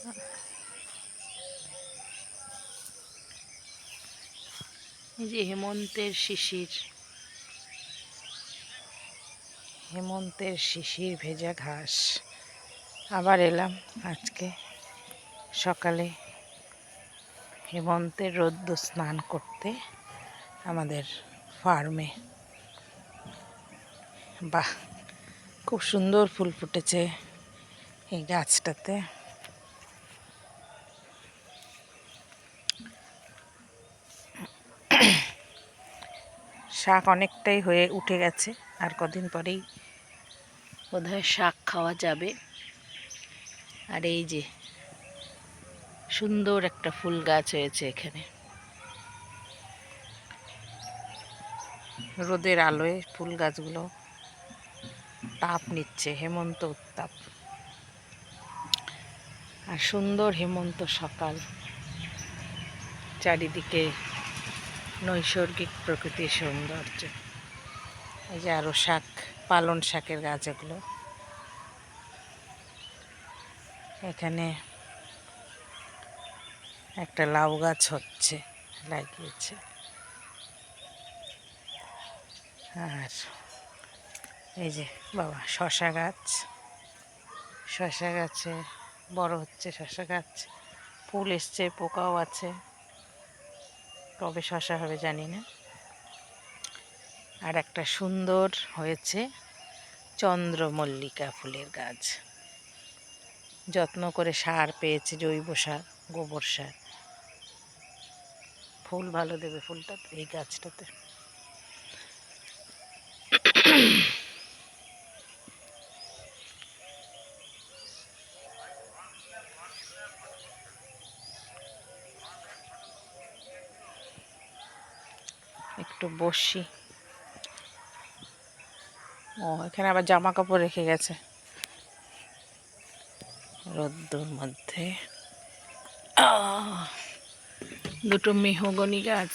এই যে হেমন্তের শিশির ভেজা ঘাস। আবার এলাম আজকে সকালে হেমন্তের রোদ্দুর স্নান করতে আমাদের ফার্মে। বাহ, খুব সুন্দর ফুল ফুটেছে এই গাছটাতে। শাক অনেকটাই হয়ে উঠে গেছে, আর কদিন পরেই বোধহয় শাক খাওয়া যাবে। আর এই যে সুন্দর একটা ফুল গাছ হয়েছে এখানে, রোদের আলোয় ফুল গাছগুলো তাপ নিচ্ছে, হেমন্ত উত্তাপ। আর সুন্দর হেমন্ত সকাল, চারিদিকে নৈসর্গিক প্রকৃতির সৌন্দর্য। এই যে আরো শাক, পালন শাকের গাছ এগুলো। এখানে একটা লাউ গাছ হচ্ছে, লাগিয়েছে। আর এই যে বাবা শশা গাছে বড় হচ্ছে। শশা গাছ ফুল এসছে, পোকাও আছে, কবে শশা হবে জানি না। আর একটা সুন্দর হয়েছে চন্দ্রমল্লিকা ফুলের গাছ, যত্ন করে সার পেয়েছে, জৈব সার, গোবর সার। ফুল ভালো দেবে ফুলটা এই গাছটাতে। একটু বসি। ও, এখানে আবার জামা কাপড় রেখে গেছে রোদ্দুর মধ্যে। দুটো মেহগনি গাছ।